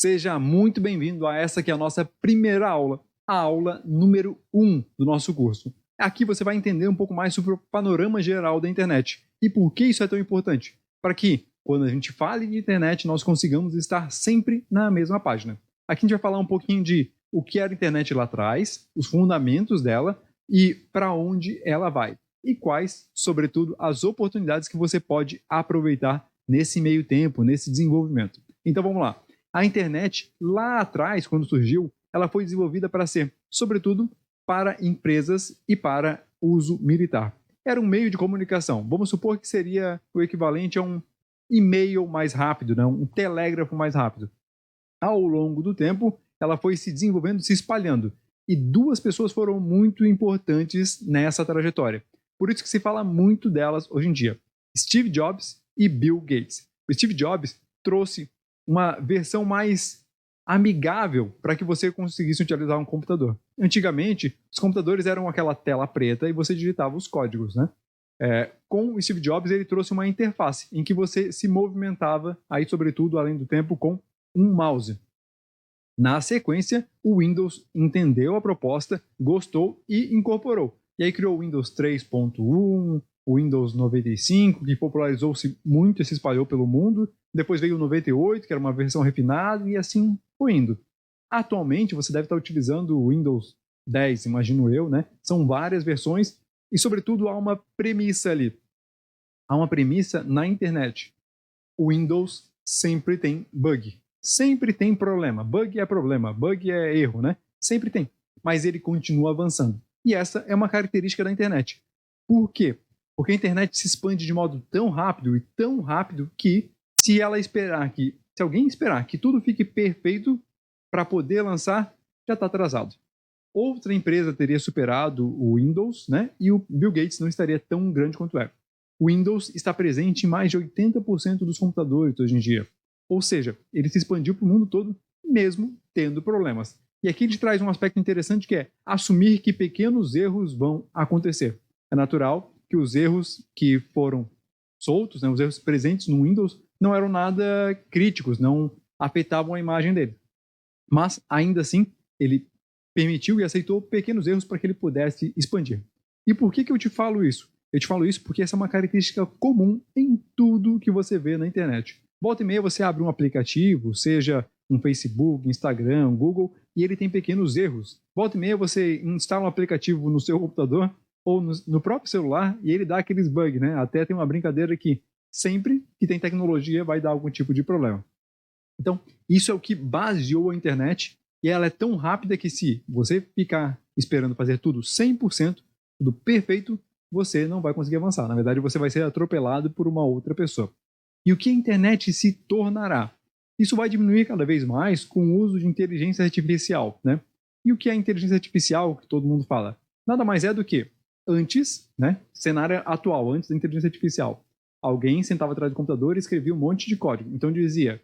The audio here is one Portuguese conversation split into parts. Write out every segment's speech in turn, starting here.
Seja muito bem-vindo a essa que é a nossa primeira aula, a aula número 1 do nosso curso. Aqui você vai entender um pouco mais sobre o panorama geral da internet e por que isso é tão importante, para que, quando a gente fale de internet, nós consigamos estar sempre na mesma página. Aqui a gente vai falar um pouquinho de o que era a internet lá atrás, os fundamentos dela e para onde ela vai. E quais, sobretudo, as oportunidades que você pode aproveitar nesse meio tempo, nesse desenvolvimento. Então vamos lá. A internet, lá atrás, quando surgiu, ela foi desenvolvida para ser, sobretudo, para empresas e para uso militar. Era um meio de comunicação. Vamos supor que seria o equivalente a um e-mail mais rápido, né? Um telégrafo mais rápido. Ao longo do tempo, ela foi se desenvolvendo, se espalhando. E duas pessoas foram muito importantes nessa trajetória. Por isso que se fala muito delas hoje em dia. Steve Jobs e Bill Gates. O Steve Jobs trouxe uma versão mais amigável para que você conseguisse utilizar um computador. Antigamente, os computadores eram aquela tela preta e você digitava os códigos, né? Com o Steve Jobs, ele trouxe uma interface em que você se movimentava, aí sobretudo, além do tempo, com um mouse. Na sequência, o Windows entendeu a proposta, gostou e incorporou. E aí criou o Windows 3.1, o Windows 95, que popularizou-se muito e se espalhou pelo mundo. Depois veio o 98, que era uma versão refinada, e assim foi indo. Atualmente, você deve estar utilizando o Windows 10, imagino eu, né? São várias versões e, sobretudo, há uma premissa ali. Há uma premissa na internet. O Windows sempre tem bug. Sempre tem problema. Bug é erro, né? Sempre tem. Mas ele continua avançando. E essa é uma característica da internet. Por quê? Porque a internet se expande de modo tão rápido que se alguém esperar que tudo fique perfeito para poder lançar, já está atrasado. Outra empresa teria superado o Windows, né? E o Bill Gates não estaria tão grande quanto é. O Windows está presente em mais de 80% dos computadores hoje em dia. Ou seja, ele se expandiu para o mundo todo, mesmo tendo problemas. E aqui ele traz um aspecto interessante que é assumir que pequenos erros vão acontecer. É natural que os erros que foram soltos, né, os erros presentes no Windows, não eram nada críticos, não afetavam a imagem dele. Mas, ainda assim, ele permitiu e aceitou pequenos erros para que ele pudesse expandir. E por que eu te falo isso? Eu te falo isso porque essa é uma característica comum em tudo que você vê na internet. Volta e meia você abre um aplicativo, seja um Facebook, Instagram, Google, e ele tem pequenos erros. Volta e meia você instala um aplicativo no seu computador ou no próprio celular e ele dá aqueles bugs, né? Até tem uma brincadeira que sempre que tem tecnologia vai dar algum tipo de problema. Então, isso é o que baseou a internet e ela é tão rápida que se você ficar esperando fazer tudo 100%, tudo perfeito, você não vai conseguir avançar. Na verdade, você vai ser atropelado por uma outra pessoa. E o que a internet se tornará? Isso vai diminuir cada vez mais com o uso de inteligência artificial, né? E o que é inteligência artificial, que todo mundo fala? Nada mais é do que antes, né? Cenário atual, antes da inteligência artificial. Alguém sentava atrás do computador e escrevia um monte de código. Então dizia,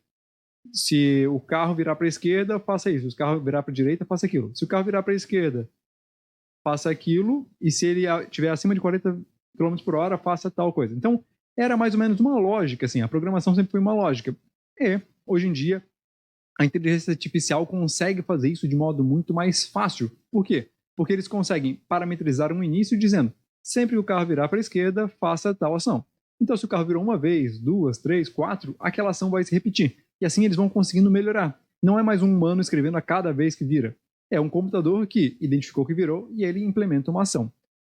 se o carro virar para a esquerda, faça isso. Se o carro virar para a direita, faça aquilo. Se o carro virar para a esquerda, faça aquilo. E se ele estiver acima de 40 km por hora, faça tal coisa. Então, era mais ou menos uma lógica, assim. A programação sempre foi uma lógica. E, hoje em dia, a inteligência artificial consegue fazer isso de modo muito mais fácil. Por quê? Porque eles conseguem parametrizar um início dizendo, sempre que o carro virar para a esquerda, faça tal ação. Então, se o carro virou uma vez, duas, três, quatro, aquela ação vai se repetir. E assim eles vão conseguindo melhorar. Não é mais um humano escrevendo a cada vez que vira. É um computador que identificou que virou e ele implementa uma ação.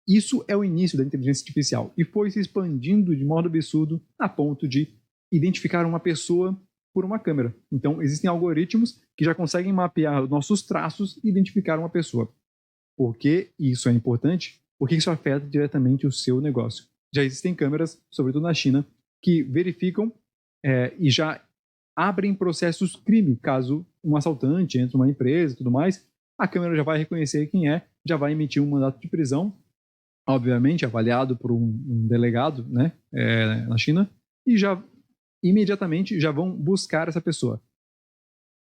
Isso é o início da inteligência artificial e foi se expandindo de modo absurdo a ponto de identificar uma pessoa por uma câmera. Então, existem algoritmos que já conseguem mapear nossos traços e identificar uma pessoa. Por que isso é importante? Porque isso afeta diretamente o seu negócio. Já existem câmeras, sobretudo na China, que verificam e já abrem processos crime, caso um assaltante entre uma empresa e tudo mais, a câmera já vai reconhecer quem é, já vai emitir um mandato de prisão, obviamente avaliado por um delegado, né, na China, e já imediatamente já vão buscar essa pessoa.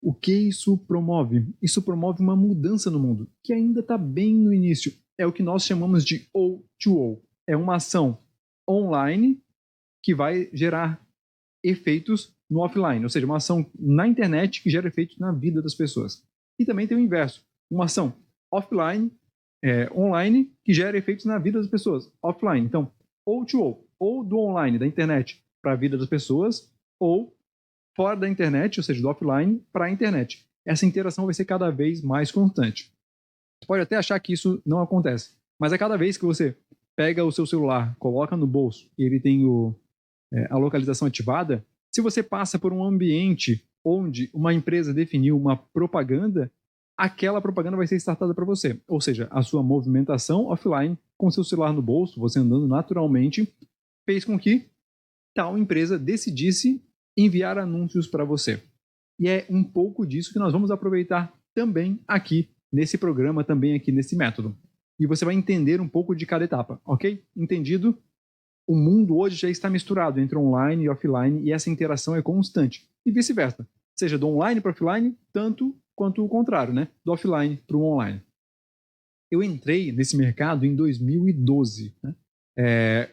O que isso promove? Isso promove uma mudança no mundo, que ainda está bem no início. É o que nós chamamos de O2O. É uma ação online que vai gerar efeitos no offline, ou seja, uma ação na internet que gera efeitos na vida das pessoas. E também tem o inverso, uma ação offline, online, que gera efeitos na vida das pessoas, offline. Então, O2O, ou do online, da internet, para a vida das pessoas, ou fora da internet, ou seja, do offline para a internet. Essa interação vai ser cada vez mais constante. Você pode até achar que isso não acontece, mas a cada vez que você pega o seu celular, coloca no bolso e ele tem a localização ativada, se você passa por um ambiente onde uma empresa definiu uma propaganda, aquela propaganda vai ser startada para você. Ou seja, a sua movimentação offline com seu celular no bolso, você andando naturalmente, fez com que tal empresa decidisse enviar anúncios para você. E é um pouco disso que nós vamos aproveitar também aqui nesse programa, também aqui nesse método. E você vai entender um pouco de cada etapa, ok? Entendido? O mundo hoje já está misturado entre online e offline e essa interação é constante. E vice-versa. Seja do online para offline, tanto quanto o contrário, né? Do offline para o online. Eu entrei nesse mercado em 2012, né?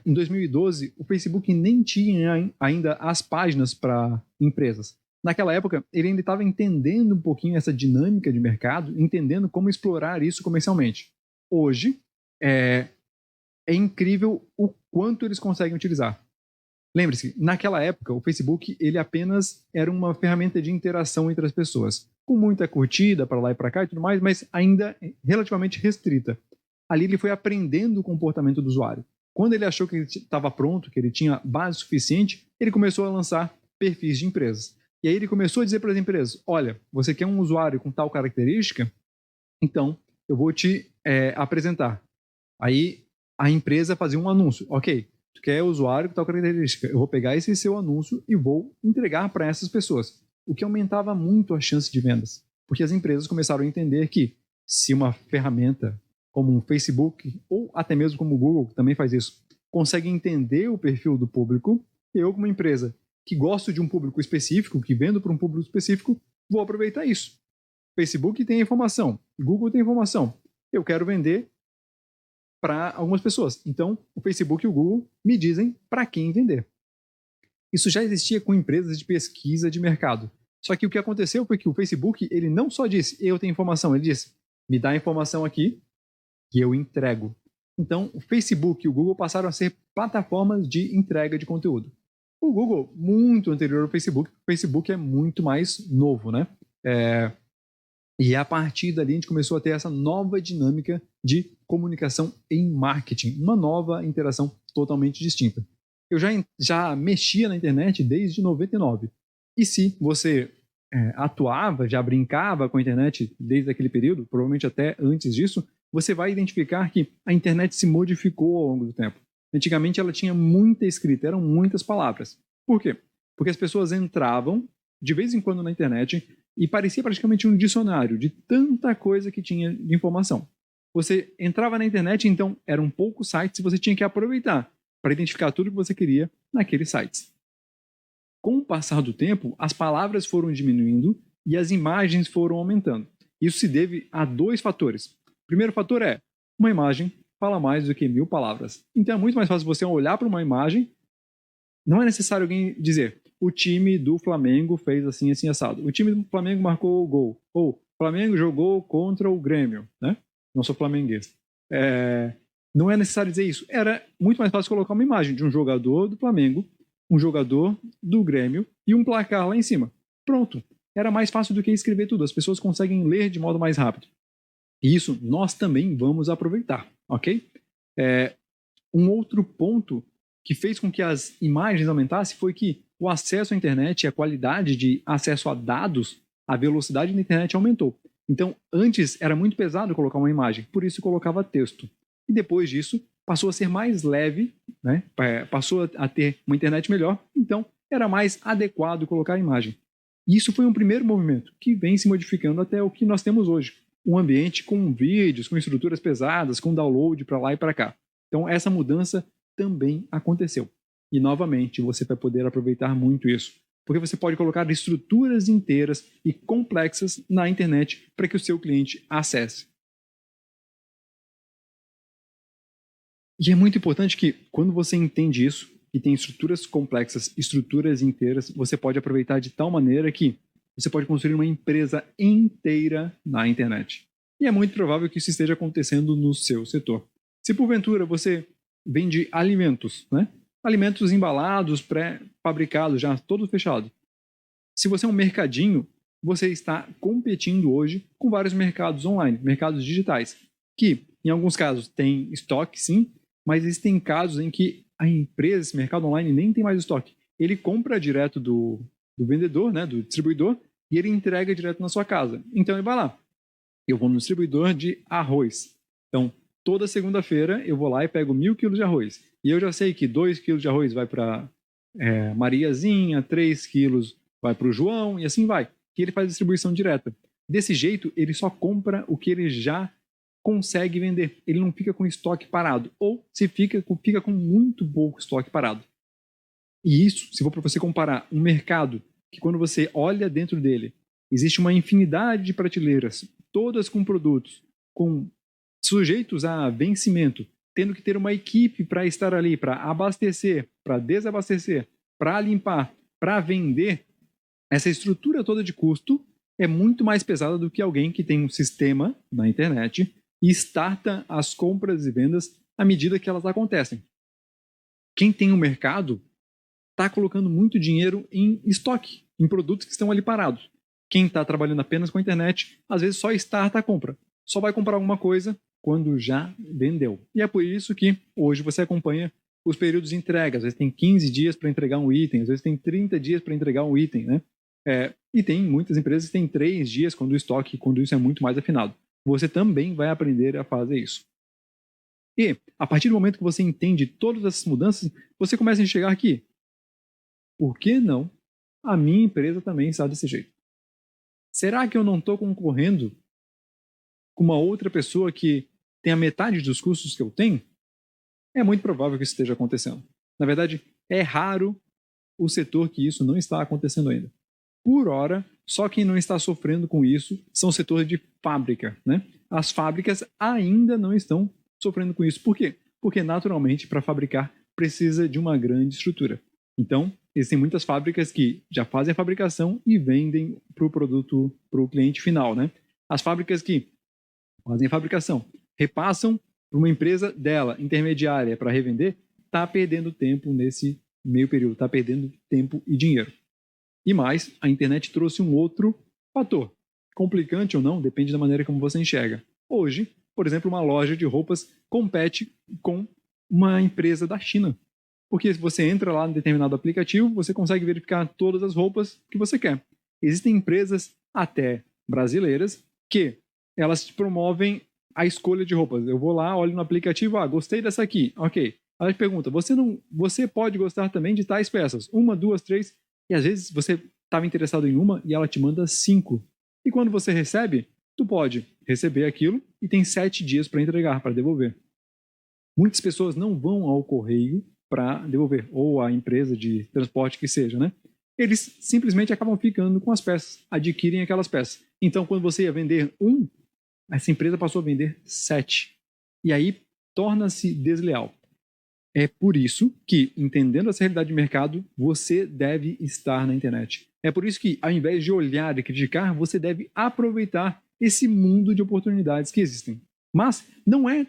Em 2012, o Facebook nem tinha ainda as páginas para empresas. Naquela época, ele ainda estava entendendo um pouquinho essa dinâmica de mercado, entendendo como explorar isso comercialmente. Hoje, é incrível o quanto eles conseguem utilizar. Lembre-se, naquela época, o Facebook ele apenas era uma ferramenta de interação entre as pessoas, com muita curtida para lá e para cá e tudo mais, mas ainda relativamente restrita. Ali ele foi aprendendo o comportamento do usuário. Quando ele achou que ele estava pronto, que ele tinha base suficiente, ele começou a lançar perfis de empresas. E aí ele começou a dizer para as empresas, olha, você quer um usuário com tal característica? Então, eu vou te apresentar. Aí a empresa fazia um anúncio. Ok, tu quer usuário com tal característica? Eu vou pegar esse seu anúncio e vou entregar para essas pessoas. O que aumentava muito a chance de vendas. Porque as empresas começaram a entender que se uma ferramenta como um Facebook, ou até mesmo como o Google, que também faz isso, consegue entender o perfil do público, eu, como empresa que gosto de um público específico, que vendo para um público específico, vou aproveitar isso. Facebook tem informação, Google tem informação. Eu quero vender para algumas pessoas. Então, o Facebook e o Google me dizem para quem vender. Isso já existia com empresas de pesquisa de mercado. Só que o que aconteceu foi que o Facebook, ele não só disse, eu tenho informação, ele disse, me dá a informação aqui que eu entrego. Então, o Facebook e o Google passaram a ser plataformas de entrega de conteúdo. O Google, muito anterior ao Facebook, o Facebook é muito mais novo, né? E a partir dali a gente começou a ter essa nova dinâmica de comunicação em marketing, uma nova interação totalmente distinta. Eu já mexia na internet desde 99. E se você atuava, já brincava com a internet desde aquele período, provavelmente até antes disso, você vai identificar que a internet se modificou ao longo do tempo. Antigamente ela tinha muita escrita, eram muitas palavras. Por quê? Porque as pessoas entravam de vez em quando na internet e parecia praticamente um dicionário de tanta coisa que tinha de informação. Você entrava na internet, então eram poucos sites e você tinha que aproveitar para identificar tudo que você queria naqueles sites. Com o passar do tempo, as palavras foram diminuindo e as imagens foram aumentando. Isso se deve a dois fatores. O primeiro fator é, uma imagem fala mais do que 1000 palavras. Então é muito mais fácil você olhar para uma imagem, não é necessário alguém dizer, o time do Flamengo fez assim, assim, assado. O time do Flamengo marcou o gol. Ou, o Flamengo jogou contra o Grêmio, né? Não sou flamenguista. Não é necessário dizer isso. Era muito mais fácil colocar uma imagem de um jogador do Flamengo, um jogador do Grêmio e um placar lá em cima. Pronto. Era mais fácil do que escrever tudo. As pessoas conseguem ler de modo mais rápido. E isso nós também vamos aproveitar, ok? Um outro ponto que fez com que as imagens aumentassem foi que o acesso à internet e a qualidade de acesso a dados, a velocidade da internet aumentou. Então, antes era muito pesado colocar uma imagem, por isso colocava texto. E depois disso, passou a ser mais leve, né? Passou a ter uma internet melhor, então era mais adequado colocar a imagem. E isso foi um primeiro movimento, que vem se modificando até o que nós temos hoje. Um ambiente com vídeos, com estruturas pesadas, com download para lá e para cá. Então, essa mudança também aconteceu. E, novamente, você vai poder aproveitar muito isso. Porque você pode colocar estruturas inteiras e complexas na internet para que o seu cliente acesse. E é muito importante que, quando você entende isso, que tem estruturas complexas, estruturas inteiras, você pode aproveitar de tal maneira que você pode construir uma empresa inteira na internet. E é muito provável que isso esteja acontecendo no seu setor. Se porventura você vende alimentos, né? Alimentos embalados, pré-fabricados, já todo fechado. Se você é um mercadinho, você está competindo hoje com vários mercados online, mercados digitais, que em alguns casos tem estoque, sim, mas existem casos em que a empresa, esse mercado online, nem tem mais estoque. Ele compra direto do vendedor, né, do distribuidor, e ele entrega direto na sua casa. Então ele vai lá. Eu vou no distribuidor de arroz. Então, toda segunda-feira eu vou lá e pego 1.000 quilos de arroz. E eu já sei que 2 quilos de arroz vai para Mariazinha, 3 quilos vai para o João, e assim vai. Que ele faz distribuição direta. Desse jeito, ele só compra o que ele já consegue vender. Ele não fica com estoque parado. Ou se fica com muito pouco estoque parado. E isso, se for para você comparar um mercado que quando você olha dentro dele, existe uma infinidade de prateleiras, todas com produtos, sujeitos a vencimento, tendo que ter uma equipe para estar ali, para abastecer, para desabastecer, para limpar, para vender, essa estrutura toda de custo é muito mais pesada do que alguém que tem um sistema na internet e starta as compras e vendas à medida que elas acontecem. Quem tem um mercado está colocando muito dinheiro em estoque, em produtos que estão ali parados. Quem está trabalhando apenas com a internet, às vezes só starta a compra. Só vai comprar alguma coisa quando já vendeu. E é por isso que hoje você acompanha os períodos de entrega. Às vezes tem 15 dias para entregar um item, às vezes tem 30 dias para entregar um item, né? E tem muitas empresas que têm 3 dias quando o estoque, quando isso é muito mais afinado. Você também vai aprender a fazer isso. E, a partir do momento que você entende todas essas mudanças, você começa a enxergar que, por que não a minha empresa também está desse jeito? Será que eu não estou concorrendo com uma outra pessoa que tem a metade dos custos que eu tenho? É muito provável que isso esteja acontecendo. Na verdade, é raro o setor que isso não está acontecendo ainda. Por hora, só quem não está sofrendo com isso são os setores de fábrica, né? As fábricas ainda não estão sofrendo com isso. Por quê? Porque, naturalmente, para fabricar, precisa de uma grande estrutura. Então, existem muitas fábricas que já fazem a fabricação e vendem para o produto, para o cliente final, né? As fábricas que fazem a fabricação, repassam para uma empresa dela, intermediária, para revender, está perdendo tempo nesse meio período, está perdendo tempo e dinheiro. E mais, a internet trouxe um outro fator. Complicante ou não, depende da maneira como você enxerga. Hoje, por exemplo, uma loja de roupas compete com uma empresa da China. Porque se você entra lá em determinado aplicativo, você consegue verificar todas as roupas que você quer. Existem empresas, até brasileiras, que elas promovem a escolha de roupas. Eu vou lá, olho no aplicativo, gostei dessa aqui, ok. Ela te pergunta, você pode gostar também de tais peças? 1, 2, 3... E às vezes você estava interessado em uma e ela te manda 5. E quando você recebe, tu pode receber aquilo e tem 7 dias para entregar, para devolver. Muitas pessoas não vão ao correio para devolver, ou à empresa de transporte que seja, né? Eles simplesmente acabam ficando com as peças, adquirem aquelas peças. Então, quando você ia vender 1, essa empresa passou a vender 7. E aí torna-se desleal. É por isso que, entendendo essa realidade de mercado, você deve estar na internet. É por isso que, ao invés de olhar e criticar, você deve aproveitar esse mundo de oportunidades que existem. Mas não é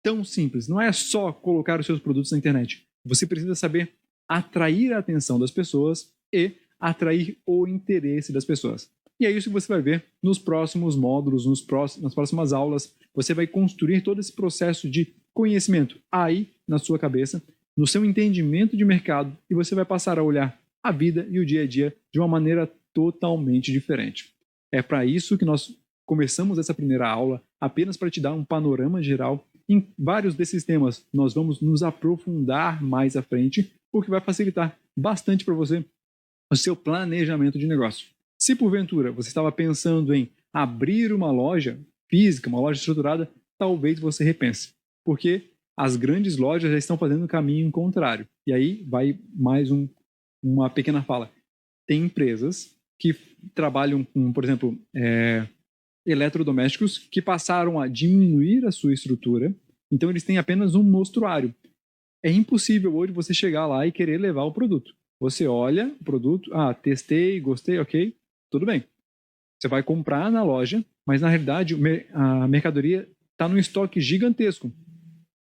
tão simples, não é só colocar os seus produtos na internet. Você precisa saber atrair a atenção das pessoas e atrair o interesse das pessoas. E é isso que você vai ver nos próximos módulos, nas próximas aulas. Você vai construir todo esse processo de conhecimento aí na sua cabeça, no seu entendimento de mercado, e você vai passar a olhar a vida e o dia a dia de uma maneira totalmente diferente. É para isso que nós começamos essa primeira aula, apenas para te dar um panorama geral. Em vários desses temas nós vamos nos aprofundar mais à frente, o que vai facilitar bastante para você o seu planejamento de negócio. Se porventura você estava pensando em abrir uma loja física, uma loja estruturada, talvez você repense. Porque as grandes lojas já estão fazendo o caminho contrário. E aí vai mais uma pequena fala. Tem empresas que trabalham com, por exemplo, eletrodomésticos que passaram a diminuir a sua estrutura. Então eles têm apenas um mostruário. É impossível hoje você chegar lá e querer levar o produto. Você olha o produto, testei, gostei, ok, tudo bem. Você vai comprar na loja, mas na realidade a mercadoria está num estoque gigantesco.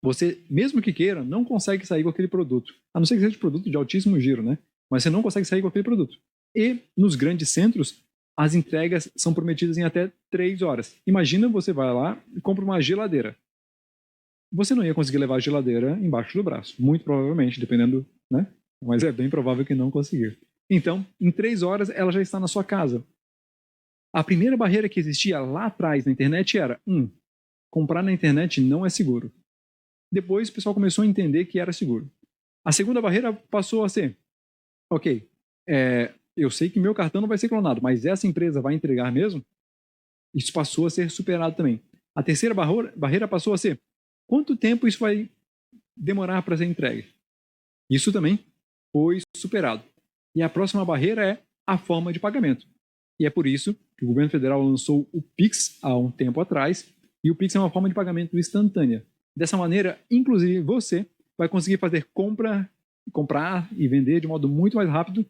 Você, mesmo que queira, não consegue sair com aquele produto. A não ser que seja produto de altíssimo giro, né? Mas você não consegue sair com aquele produto. E nos grandes centros, as entregas são prometidas em até 3 horas. Imagina você vai lá e compra uma geladeira. Você não ia conseguir levar a geladeira embaixo do braço. Muito provavelmente, dependendo, né? Mas é bem provável que não conseguir. Então, em 3 horas, ela já está na sua casa. A primeira barreira que existia lá atrás na internet era: comprar na internet não é seguro. Depois o pessoal começou a entender que era seguro. A segunda barreira passou a ser: ok, eu sei que meu cartão não vai ser clonado, mas essa empresa vai entregar mesmo? Isso passou a ser superado também. A terceira barreira passou a ser: quanto tempo isso vai demorar para ser entregue? Isso também foi superado. E a próxima barreira é a forma de pagamento. E é por isso que o governo federal lançou o Pix há um tempo atrás, e o Pix é uma forma de pagamento instantânea. Dessa maneira, inclusive, você vai conseguir fazer comprar e vender de modo muito mais rápido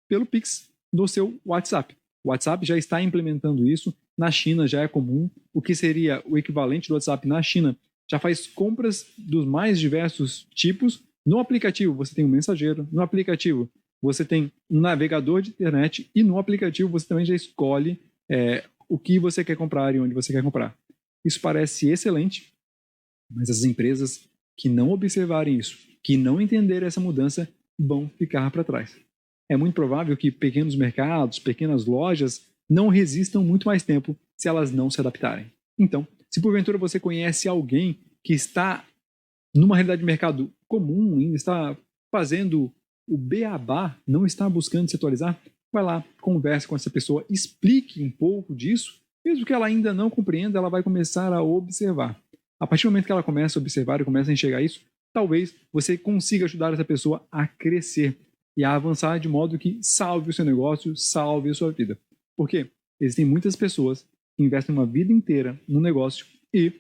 pelo Pix no seu WhatsApp. O WhatsApp já está implementando isso. Na China já é comum. O que seria o equivalente do WhatsApp na China já faz compras dos mais diversos tipos. No aplicativo você tem um mensageiro, no aplicativo você tem um navegador de internet e no aplicativo você também já escolhe o que você quer comprar e onde você quer comprar. Isso parece excelente, mas as empresas que não observarem isso, que não entenderem essa mudança, vão ficar para trás. É muito provável que pequenos mercados, pequenas lojas não resistam muito mais tempo se elas não se adaptarem. Então, se porventura você conhece alguém que está numa realidade de mercado comum, ainda está fazendo o beabá, não está buscando se atualizar, vai lá, converse com essa pessoa, explique um pouco disso, mesmo que ela ainda não compreenda, ela vai começar a observar. A partir do momento que ela começa a observar e começa a enxergar isso, talvez você consiga ajudar essa pessoa a crescer e a avançar de modo que salve o seu negócio, salve a sua vida. Porque existem muitas pessoas que investem uma vida inteira num negócio e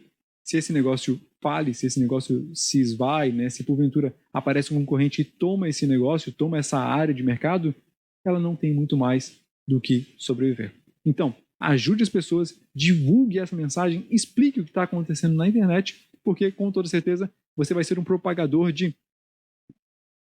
se esse negócio fale, se esse negócio se esvai, né, se porventura aparece um concorrente e toma esse negócio, toma essa área de mercado, ela não tem muito mais do que sobreviver. Então, ajude as pessoas, divulgue essa mensagem, explique o que está acontecendo na internet, porque com toda certeza você vai ser um propagador de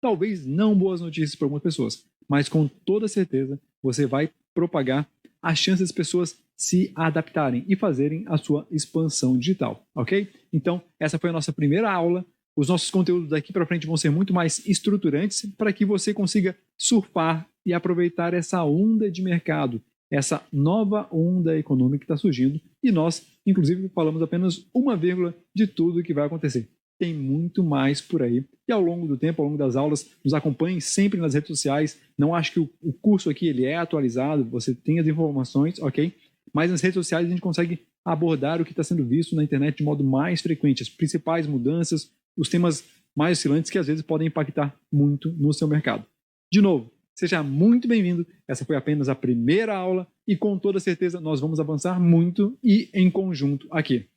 talvez não boas notícias para algumas pessoas, mas com toda certeza você vai propagar a chance das pessoas se adaptarem e fazerem a sua expansão digital, ok? Então, essa foi a nossa primeira aula. Os nossos conteúdos daqui para frente vão ser muito mais estruturantes para que você consiga surfar e aproveitar essa onda de mercado, essa nova onda econômica que está surgindo, e nós, inclusive, falamos apenas uma vírgula de tudo o que vai acontecer. Tem muito mais por aí. E ao longo do tempo, ao longo das aulas, nos acompanhem sempre nas redes sociais. Não acho que o curso aqui ele é atualizado, você tem as informações, ok? Mas nas redes sociais a gente consegue abordar o que está sendo visto na internet de modo mais frequente, as principais mudanças, os temas mais oscilantes que às vezes podem impactar muito no seu mercado. De novo, seja muito bem-vindo. Essa foi apenas a primeira aula e com toda certeza nós vamos avançar muito e em conjunto aqui.